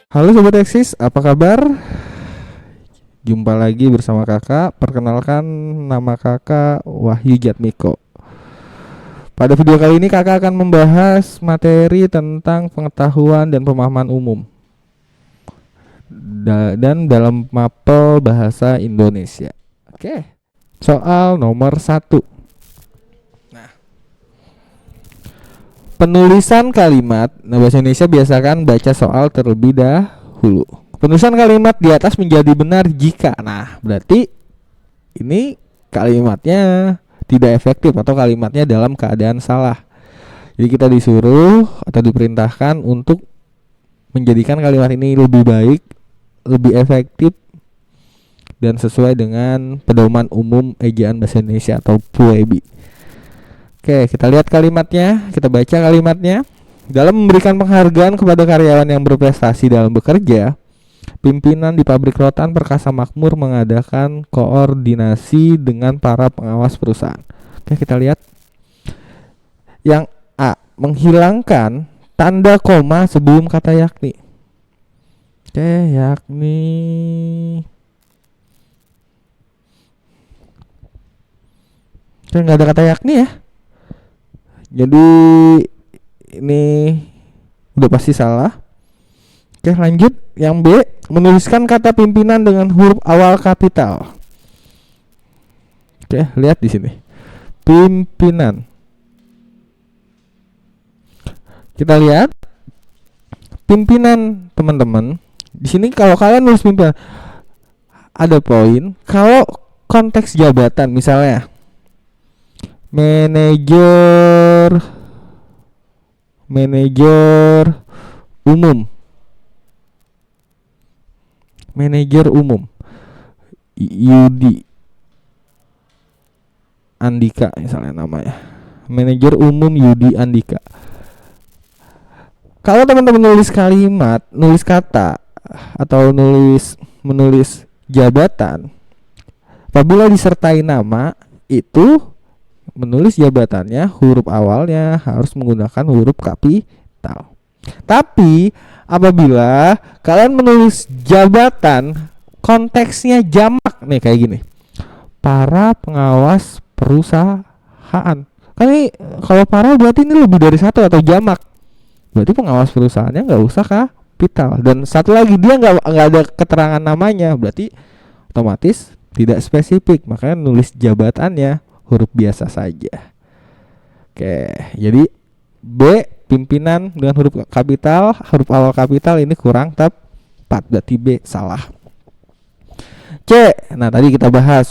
Halo Sobat Eksis, apa kabar? Jumpa lagi bersama kakak. Perkenalkan, nama kakak Wahyu Jatmiko. Pada video kali ini kakak akan membahas materi tentang pengetahuan dan pemahaman umum dan dalam mapel bahasa Indonesia. Oke, soal nomor 1. Penulisan kalimat. Nah, bahasa Indonesia biasakan baca soal terlebih dahulu. Penulisan kalimat di atas menjadi benar jika. Nah, berarti ini kalimatnya tidak efektif atau kalimatnya dalam keadaan salah. Jadi kita disuruh atau diperintahkan untuk menjadikan kalimat ini lebih baik, lebih efektif dan sesuai dengan pedoman umum ejaan bahasa Indonesia atau PUEBI. Oke, kita lihat kalimatnya, kita baca kalimatnya. Dalam memberikan penghargaan kepada karyawan yang berprestasi dalam bekerja, pimpinan di pabrik rotan Perkasa Makmur mengadakan koordinasi dengan para pengawas perusahaan. Oke, kita lihat. Yang A, menghilangkan tanda koma sebelum kata yakni. Oke, yakni. Oke, nggak ada kata yakni ya. Jadi ini udah pasti salah. Oke, lanjut. Yang B, menuliskan kata pimpinan dengan huruf awal kapital. Oke, lihat di sini. Pimpinan. Kita lihat pimpinan, teman-teman. Di sini kalau kalian nulis pimpinan ada poin. Kalau konteks jabatan misalnya manajer umum, manajer umum Yudi Andika misalnya namanya, manajer umum Yudi Andika. Kalau teman-teman nulis kalimat, nulis kata atau menulis jabatan, apabila disertai nama, itu menulis jabatannya huruf awalnya harus menggunakan huruf kapital. Tapi apabila kalian menulis jabatan konteksnya jamak nih kayak gini, para pengawas perusahaan. Kan ini kalau para berarti ini lebih dari satu atau jamak. Berarti pengawas perusahaannya nggak usah kapital. Dan satu lagi dia nggak ada keterangan namanya, berarti otomatis tidak spesifik. Makanya nulis jabatannya huruf biasa saja. Oke, jadi B, pimpinan dengan huruf kapital, huruf awal kapital ini kurang tepat, berarti B salah. C, nah tadi kita bahas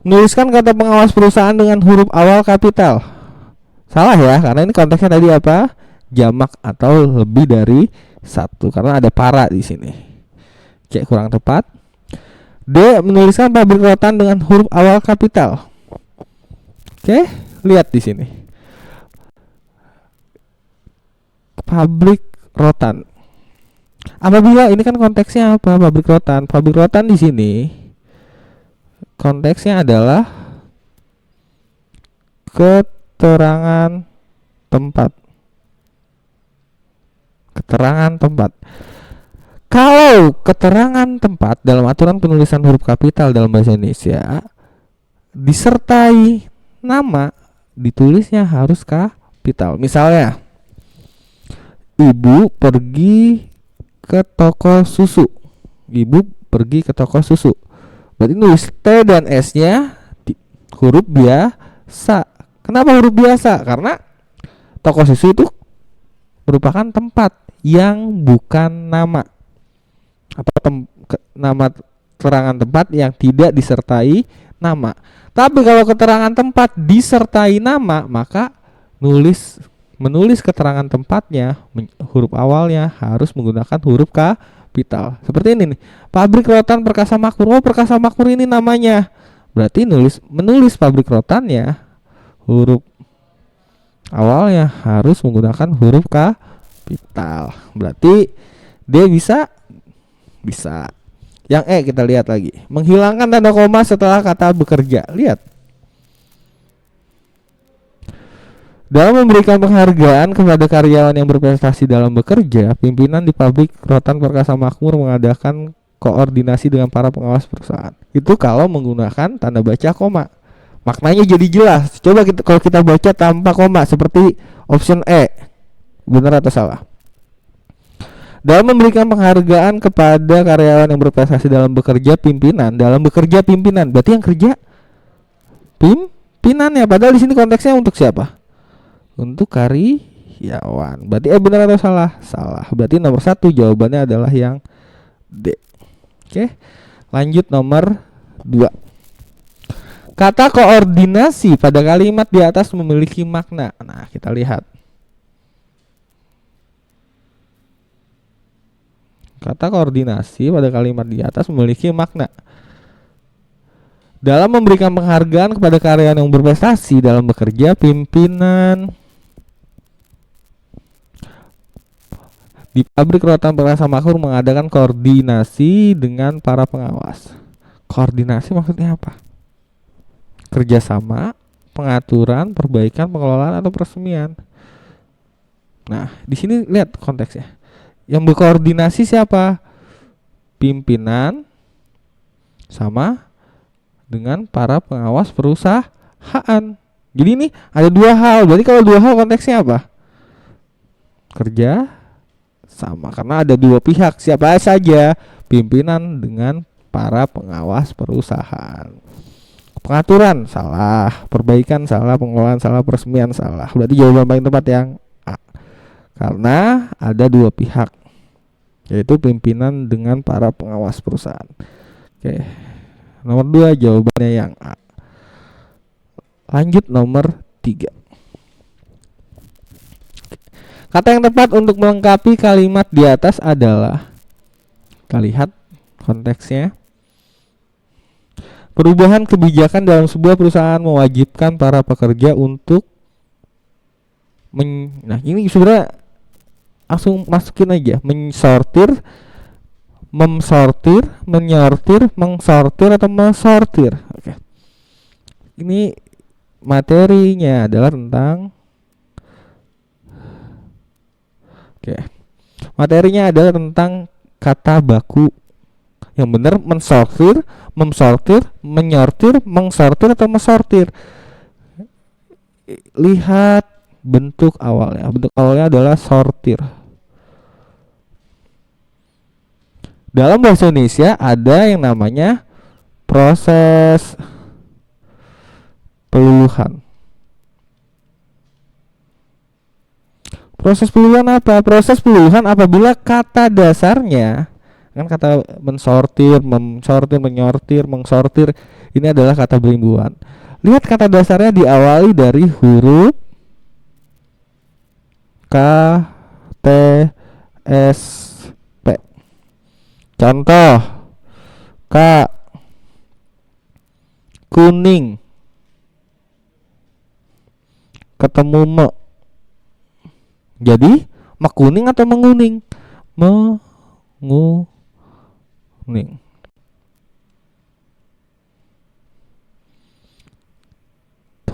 menuliskan kata pengawas perusahaan dengan huruf awal kapital. Salah ya, karena ini konteksnya tadi apa? Jamak atau lebih dari satu, karena ada para di sini. C kurang tepat. D, menuliskan pabrik rotan dengan huruf awal kapital. Oke, lihat di sini. Pabrik rotan. Apabila ini kan konteksnya apa? Pabrik rotan. Pabrik rotan di sini konteksnya adalah keterangan tempat. Keterangan tempat. Kalau keterangan tempat dalam aturan penulisan huruf kapital dalam bahasa Indonesia disertai nama, ditulisnya harus kapital. Misalnya, ibu pergi ke toko susu. Ibu pergi ke toko susu. Berarti nulis T dan S-nya huruf biasa. Kenapa huruf biasa? Karena toko susu itu merupakan tempat yang bukan nama atau nama keterangan tempat yang tidak disertai nama. Tapi kalau keterangan tempat disertai nama, maka menulis keterangan tempatnya huruf awalnya harus menggunakan huruf kapital. Seperti ini nih. Pabrik rotan Perkasa Makmur. Oh, Perkasa Makmur ini namanya. Berarti menulis pabrik rotannya huruf awalnya harus menggunakan huruf kapital. Berarti dia bisa. Yang E kita lihat lagi. Menghilangkan tanda koma setelah kata bekerja. Lihat. Dalam memberikan penghargaan kepada karyawan yang berprestasi dalam bekerja, pimpinan di pabrik Rotan Perkasa Makmur mengadakan koordinasi dengan para pengawas perusahaan. Itu kalau menggunakan tanda baca koma. Maknanya jadi jelas. Coba kita kalau kita baca tanpa koma seperti option E. Benar atau salah? Dalam memberikan penghargaan kepada karyawan yang berprestasi dalam bekerja, pimpinan berarti yang kerja pimpinan ya, padahal di sini konteksnya untuk siapa? Untuk karyawan. Berarti benar atau salah? Salah. Berarti nomor 1 jawabannya adalah yang D. Oke. Lanjut nomor 2. Kata koordinasi pada kalimat di atas memiliki makna. Nah, kita lihat. Kata koordinasi pada kalimat di atas memiliki makna. Dalam memberikan penghargaan kepada karyawan yang berprestasi dalam bekerja, pimpinan di pabrik Rotan Perkasa Makmur mengadakan koordinasi dengan para pengawas. Koordinasi maksudnya apa? Kerjasama, pengaturan, perbaikan, pengelolaan atau peresmian. Nah, di sini lihat konteksnya. Yang berkoordinasi siapa? Pimpinan sama dengan para pengawas perusahaan. Jadi ini ada dua hal. Berarti kalau dua hal konteksnya apa? Kerja sama, karena ada dua pihak. Siapa saja? Pimpinan dengan para pengawas perusahaan. Pengaturan salah, perbaikan salah, pengelolaan salah, peresmian salah. Berarti jawaban paling tepat yang A. Karena ada dua pihak, yaitu pimpinan dengan para pengawas perusahaan. Oke. Nomor 2 jawabannya yang A. Lanjut nomor 3. Kata yang tepat untuk melengkapi kalimat di atas adalah, kita lihat konteksnya. Perubahan kebijakan dalam sebuah perusahaan mewajibkan para pekerja untuk nah ini sebenarnya langsung masukin aja, mensortir, memsortir, menyortir, mengsortir atau mensortir. Oke. Ini materinya adalah tentang materinya adalah tentang kata baku. Yang benar mensortir, memsortir, menyortir, mengsortir atau mensortir. Lihat bentuk awalnya. Bentuk awalnya adalah sortir. Dalam bahasa Indonesia ada yang namanya proses peluluhan. Proses peluluhan apa? Proses peluluhan apabila kata dasarnya, kan kata mensortir, memsortir, menyortir, mengsortir, ini adalah kata berimbuhan. Lihat kata dasarnya diawali dari huruf K, T, S, P. Contoh, K, kuning, ketemu me. Jadi mekuning atau menguning? Menguning.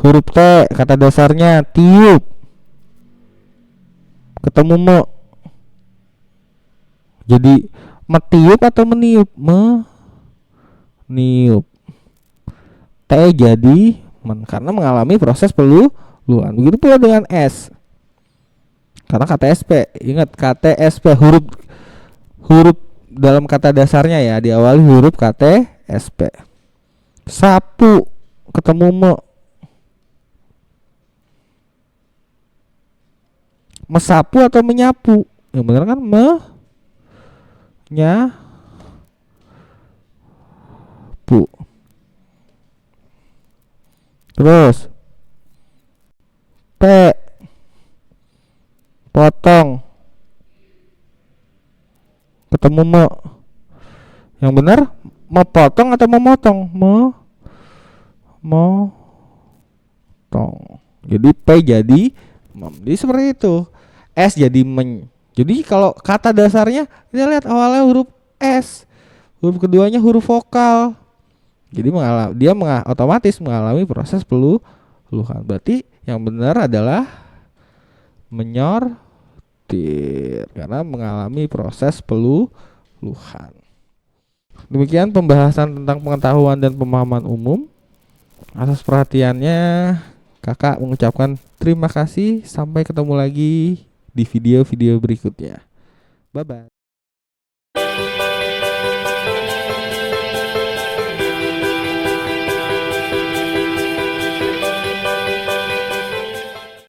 Huruf T kata dasarnya tiup, ketemu me. Jadi metiup atau meniup? Meniup. T jadi karena mengalami proses peluluhan. Begitu pula dengan S. Karena KTSP, ingat KTSP, huruf dalam kata dasarnya ya diawali huruf KTSP. Sapu ketemu me. Mesapu atau menyapu? Yang benar kan menyapu. Terus P, potong ketemu me. Yang benar memotong atau memotong? Memotong. Jadi P jadi mem. Jadi seperti itu. S jadi men. Jadi kalau kata dasarnya kita lihat awalnya huruf S, huruf keduanya huruf vokal. Jadi otomatis mengalami proses peluluhan. Berarti yang benar adalah menyortir karena mengalami proses peluhan. Demikian pembahasan tentang pengetahuan dan pemahaman umum. Atas perhatiannya, kakak mengucapkan terima kasih. Sampai ketemu lagi di video-video berikutnya. Bye bye.